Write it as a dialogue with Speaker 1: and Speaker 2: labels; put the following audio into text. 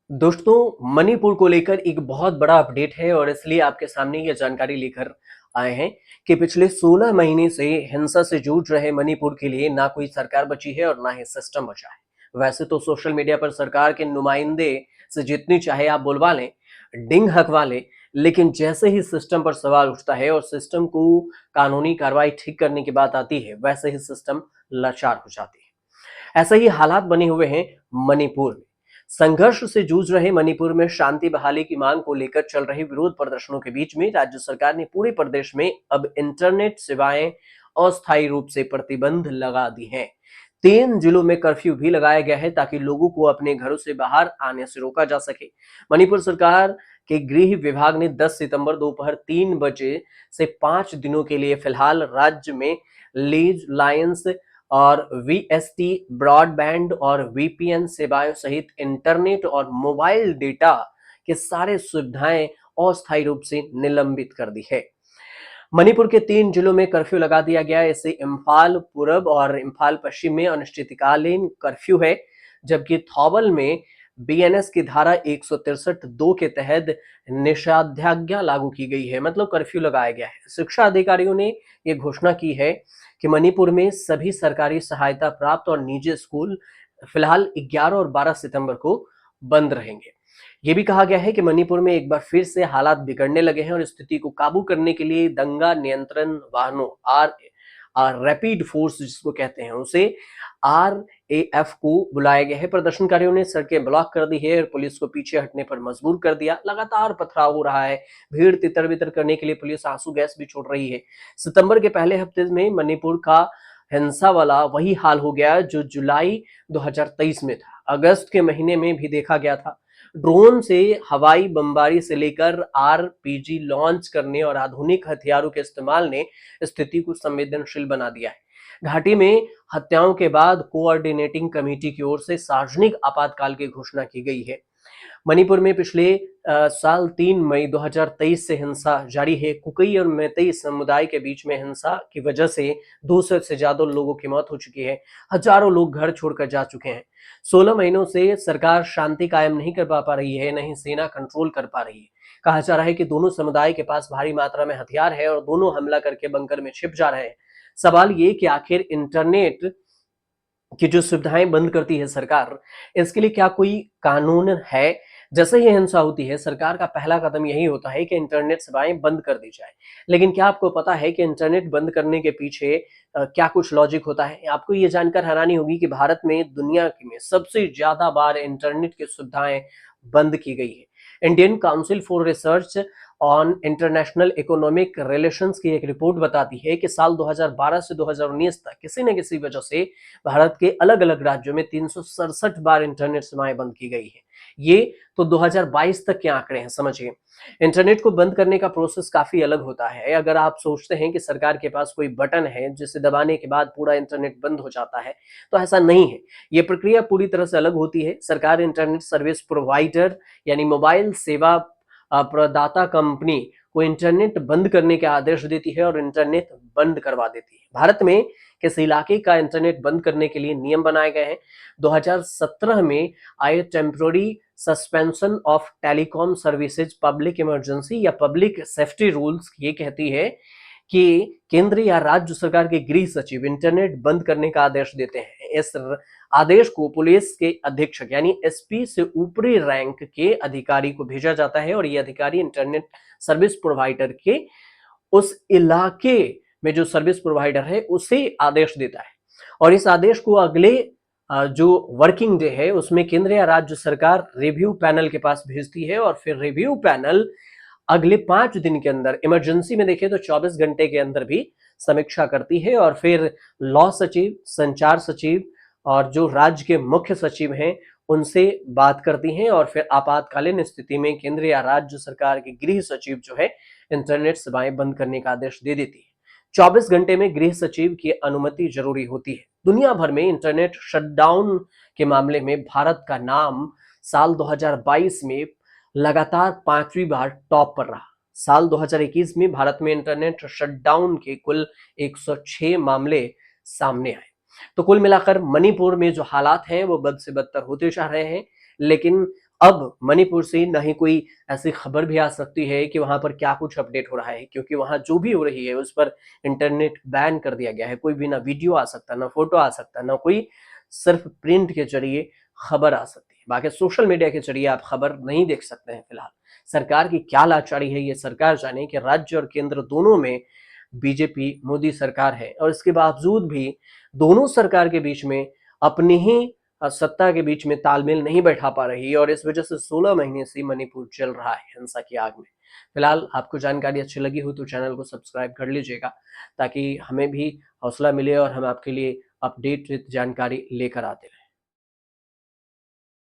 Speaker 1: दोस्तों, मणिपुर को लेकर एक बहुत बड़ा अपडेट है और इसलिए आपके सामने ये जानकारी लेकर आए हैं कि पिछले 16 महीने से हिंसा से जूझ रहे मणिपुर के लिए ना कोई सरकार बची है और ना ही सिस्टम बचा है। वैसे तो सोशल मीडिया पर सरकार के नुमाइंदे से जितनी चाहे आप बुलवा लें, डिंग हकवा लें, लेकिन जैसे ही सिस्टम पर सवाल उठता है और सिस्टम को कानूनी कार्रवाई ठीक करने की बात आती है, वैसे ही सिस्टम लाचार हो जाती है। ऐसे ही हालात बने हुए हैं मणिपुर में। संघर्ष से जूझ रहे मणिपुर में शांति बहाली की मांग को लेकर चल रहे विरोध प्रदर्शनों के बीच में राज्य सरकार ने पूरे प्रदेश में अब इंटरनेट सेवाएं अस्थायी रूप से प्रतिबंध लगा दी हैं। 3 जिलों में कर्फ्यू भी लगाया गया है ताकि लोगों को अपने घरों से बाहर आने से रोका जा सके। मणिपुर सरकार के गृह विभाग ने 10 सितंबर दोपहर 3 बजे से 5 दिनों के लिए फिलहाल राज्य में लीज लाइन्स और वीएसटी ब्रॉडबैंड और वीपीएन सेवाओं सहित इंटरनेट और मोबाइल डेटा के सारे सुविधाएं अस्थायी रूप से निलंबित कर दी है। मणिपुर के 3 जिलों में कर्फ्यू लगा दिया गया है। इसे इम्फाल पूर्व और इम्फाल पश्चिम में अनिश्चितकालीन कर्फ्यू है, जबकि थौबल में बीएनएस की धारा 163(2) के तहत निषेधाज्ञा लागू की गई है, मतलब कर्फ्यू लगाया गया है। शिक्षा अधिकारियों ने यह घोषणा की है कि मणिपुर में सभी सरकारी सहायता प्राप्त और निजी स्कूल फिलहाल 11 और 12 सितंबर को बंद रहेंगे। ये भी कहा गया है कि मणिपुर में एक बार फिर से हालात बिगड़ने लगे हैं और स्थिति को काबू करने के लिए दंगा नियंत्रण वाहनों आर रैपिड फोर्स जिसको कहते हैं उसे आरएएफ को बुलाया गया है। प्रदर्शनकारियों ने सड़कें ब्लॉक कर दी है और पुलिस को पीछे हटने पर मजबूर कर दिया। लगातार पथराव हो रहा है। भीड़ तितर बितर करने के लिए पुलिस आंसू गैस भी छोड़ रही है। सितंबर के पहले हफ्ते में मणिपुर का हिंसा वाला वही हाल हो गया जो जुलाई 2023 में था, अगस्त के महीने में भी देखा गया था। ड्रोन से हवाई बमबारी से लेकर आरपीजी लॉन्च करने और आधुनिक हथियारों के इस्तेमाल ने स्थिति को संवेदनशील बना दिया है। घाटी में हत्याओं के बाद कोऑर्डिनेटिंग कमेटी की ओर से सार्वजनिक आपातकाल की घोषणा की गई है। मणिपुर में पिछले साल 3 मई 2023 से हिंसा जारी है। कुकी और मैतेई समुदाय के बीच में हिंसा की वजह से 200 से ज्यादा लोगों की मौत हो चुकी है। हजारों लोग घर छोड़कर जा चुके हैं। 16 महीनों से सरकार शांति कायम नहीं कर पा रही है, नहीं सेना कंट्रोल कर पा रही है। कहा जा रहा है कि दोनों समुदाय के पास भारी मात्रा में हथियार है और दोनों हमला करके बंकर में छिप जा रहे हैं। सवाल ये कि आखिर इंटरनेट की जो सुविधाएं बंद करती है सरकार, इसके लिए क्या कोई कानून है? जैसे ही हिंसा होती है, सरकार का पहला कदम यही होता है कि इंटरनेट सेवाएं बंद कर दी जाए। लेकिन क्या आपको पता है कि इंटरनेट बंद करने के पीछे क्या कुछ लॉजिक होता है? आपको ये जानकर हैरानी होगी कि भारत में दुनिया में सबसे ज्यादा बार इंटरनेट की सुविधाएं बंद की गई है। Indian council for research on international economic relations की एक रिपोर्ट बताती है कि साल 2012 से 2019 तक किसी न किसी वजह से भारत के अलग अलग राज्यों में 367 बार इंटरनेट सेवाएं बंद की गई है। ये तो 2022 तक के आंकड़े हैं, समझिए। इंटरनेट को बंद करने का प्रोसेस काफी अलग होता है। अगर आप सोचते हैं कि सरकार के पास कोई बटन है जिसे दबाने के बाद पूरा इंटरनेट बंद हो जाता है, तो ऐसा नहीं है। ये प्रक्रिया पूरी तरह से अलग होती है। सरकार इंटरनेट सर्विस प्रोवाइडर यानी मोबाइल सेवा प्रदाता कंपनी को इंटरनेट बंद करने के आदेश देती है और इंटरनेट बंद करवा देती है। भारत में किस इलाके का इंटरनेट बंद करने के लिए नियम बनाए गए हैं? 2017 में आए temporary suspension of telecom services public emergency या पब्लिक सेफ्टी रूल्स ये कहती है कि केंद्र या राज्य सरकार के गृह सचिव इंटरनेट बंद करने का आदेश देते हैं। इस आदेश को पुलिस के अधीक्षक यानी एसपी से ऊपरी रैंक के अधिकारी को भेजा जाता है और ये अधिकारी इंटरनेट सर्विस प्रोवाइडर के उस इलाके में जो सर्विस प्रोवाइडर है उसे आदेश देता है और इस आदेश को अगले जो वर्किंग डे है उसमें केंद्र या राज्य सरकार रिव्यू पैनल के पास भेजती है और फिर रिव्यू पैनल अगले 5 दिन के अंदर, इमरजेंसी में देखें तो 24 घंटे के अंदर भी समीक्षा करती है और फिर लॉ सचिव, संचार सचिव और जो राज्य के मुख्य सचिव हैं उनसे बात करती हैं और फिर आपातकालीन स्थिति में केंद्र या राज्य सरकार के गृह सचिव जो है इंटरनेट सेवाएं बंद करने का आदेश दे देती है। 24 घंटे में गृह सचिव की अनुमति जरूरी होती है। दुनिया भर में इंटरनेट शटडाउन के मामले में भारत का नाम साल 2022 में लगातार 5वीं बार टॉप पर रहा। साल 2021 में भारत में इंटरनेट शटडाउन के कुल 106 मामले सामने आए। तो कुल मिलाकर मणिपुर में जो हालात हैं वो बद से बदतर होते जा रहे हैं, लेकिन अब मणिपुर से ना ही कोई ऐसी खबर भी आ सकती है कि वहां पर क्या कुछ अपडेट हो रहा है, क्योंकि वहां जो भी हो रही है उस पर इंटरनेट बैन कर दिया गया है। कोई भी ना वीडियो आ सकता, ना फोटो आ सकता, ना कोई सिर्फ प्रिंट के जरिए खबर आ सकती है। बाकी सोशल मीडिया के जरिए आप खबर नहीं देख सकते हैं फिलहाल। सरकार की क्या लाचारी है ये सरकार जाने कि राज्य और केंद्र दोनों में बीजेपी मोदी सरकार है और इसके बावजूद भी दोनों सरकार के बीच में अपनी ही सत्ता के बीच में तालमेल नहीं बैठा पा रही और इस वजह से 16 महीने से मणिपुर चल रहा है हिंसा की आग में। फिलहाल आपको जानकारी अच्छी लगी हो तो चैनल को सब्सक्राइब कर लीजिएगा, ताकि हमें भी हौसला मिले और हम आपके लिए अपडेटेड जानकारी लेकर आते रहें।